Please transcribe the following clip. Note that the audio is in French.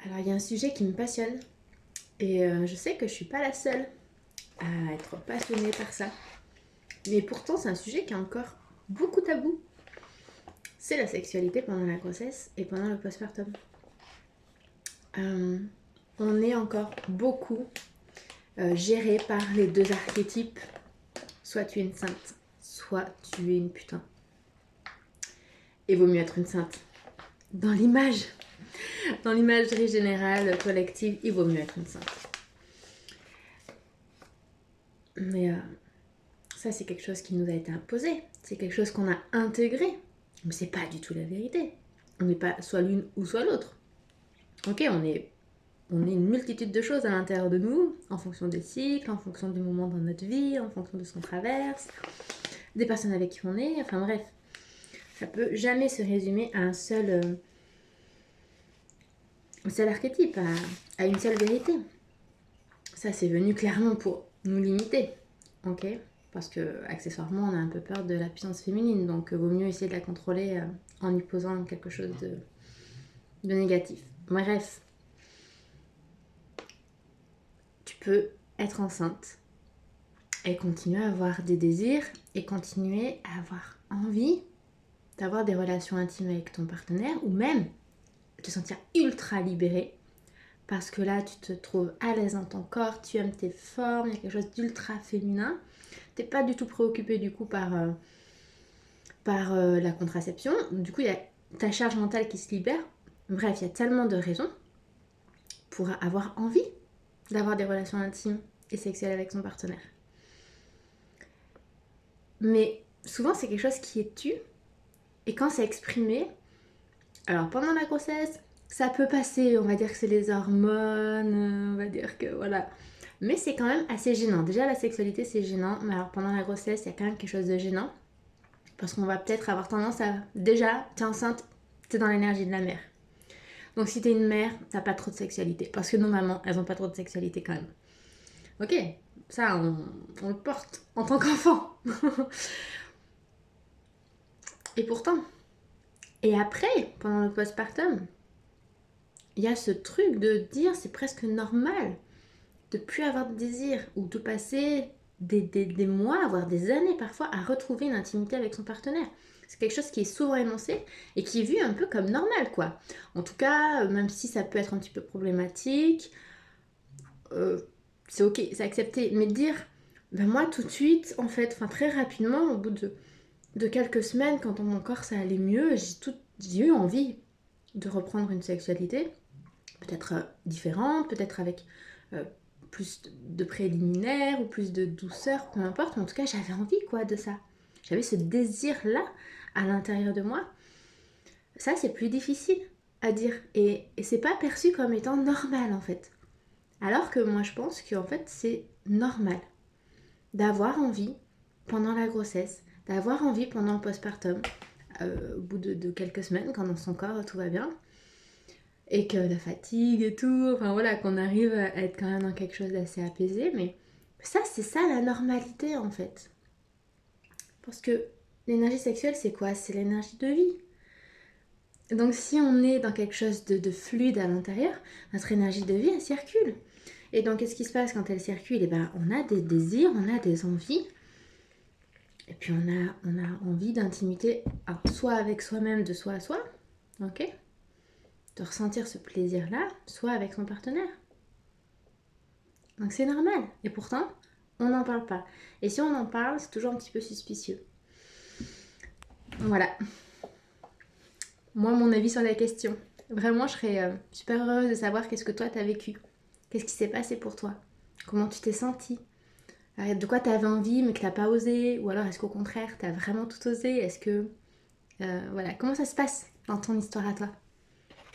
Alors il y a un sujet qui me passionne et je sais que je suis pas la seule à être passionnée par ça. Mais pourtant c'est un sujet qui est encore beaucoup tabou. C'est la sexualité pendant la grossesse et pendant le postpartum. Euh, on est encore beaucoup géré par les deux archétypes. Soit tu es une sainte, soit tu es une putain. Et vaut mieux être une sainte. Dans l'imagerie générale, collective, il vaut mieux être une sainte. Mais ça, c'est quelque chose qui nous a été imposé. C'est quelque chose qu'on a intégré. Mais c'est pas du tout la vérité. On n'est pas soit l'une ou soit l'autre. Ok, on est une multitude de choses à l'intérieur de nous, en fonction des cycles, en fonction du moment dans notre vie, en fonction de ce qu'on traverse, des personnes avec qui on est, enfin bref. Ça peut jamais se résumer à un seul archétype, à une seule vérité. Ça, c'est venu clairement pour nous limiter, ok ? Parce que, accessoirement, on a un peu peur de la puissance féminine, donc vaut mieux essayer de la contrôler en y posant quelque chose de négatif. Bref, tu peux être enceinte et continuer à avoir des désirs et continuer à avoir envie d'avoir des relations intimes avec ton partenaire ou même te sentir ultra libérée parce que là tu te trouves à l'aise dans ton corps, tu aimes tes formes, il y a quelque chose d'ultra féminin, t'es pas du tout préoccupée du coup par la contraception, du coup il y a ta charge mentale qui se libère. Bref, il y a tellement de raisons pour avoir envie d'avoir des relations intimes et sexuelles avec son partenaire. Mais souvent c'est quelque chose qui est tu, et quand c'est exprimé, alors pendant la grossesse, ça peut passer, on va dire que c'est les hormones, on va dire que voilà. Mais c'est quand même assez gênant. Déjà la sexualité c'est gênant, mais alors pendant la grossesse il y a quand même quelque chose de gênant. Parce qu'on va peut-être avoir tendance à... Déjà, t'es enceinte, t'es dans l'énergie de la mère. Donc si t'es une mère, t'as pas trop de sexualité. Parce que nos mamans, elles ont pas trop de sexualité quand même. Ok, ça on le porte en tant qu'enfant. Et pourtant, et après, pendant le postpartum, il y a ce truc de dire c'est presque normal de plus avoir de désir ou de passer des mois, voire des années parfois à retrouver une intimité avec son partenaire. C'est quelque chose qui est souvent énoncé et qui est vu un peu comme normal quoi. En tout cas, même si ça peut être un petit peu problématique, c'est ok, c'est accepté. Mais dire, ben moi tout de suite, en fait, enfin très rapidement, au bout de quelques semaines, quand mon corps ça allait mieux, j'ai eu envie de reprendre une sexualité, peut-être différente, peut-être avec plus de préliminaires ou plus de douceur, peu importe, mais en tout cas j'avais envie quoi de ça. J'avais ce désir-là à l'intérieur de moi. Ça c'est plus difficile à dire et c'est pas perçu comme étant normal en fait. Alors que moi je pense qu'en fait c'est normal d'avoir envie pendant la grossesse, d'avoir envie pendant le postpartum, au bout de quelques semaines quand dans son corps tout va bien, et que la fatigue et tout, enfin voilà, qu'on arrive à être quand même dans quelque chose d'assez apaisé, mais ça, c'est ça la normalité en fait. Parce que l'énergie sexuelle, c'est quoi? C'est l'énergie de vie. Donc si on est dans quelque chose de fluide à l'intérieur, notre énergie de vie, elle circule. Et donc qu'est-ce qui se passe quand elle circule? Eh ben, on a des désirs, on a des envies, et puis on a envie d'intimité, soit avec soi-même, de soi à soi, ok? De ressentir ce plaisir-là, soit avec son partenaire. Donc c'est normal. Et pourtant, on n'en parle pas. Et si on en parle, c'est toujours un petit peu suspicieux. Voilà. Moi, mon avis sur la question. Vraiment, je serais super heureuse de savoir qu'est-ce que toi, t'as vécu. Qu'est-ce qui s'est passé pour toi? Comment tu t'es sentie? De quoi t'avais envie mais que t'as pas osé? Ou alors est-ce qu'au contraire, t'as vraiment tout osé? Est-ce que... voilà. Comment ça se passe dans ton histoire à toi?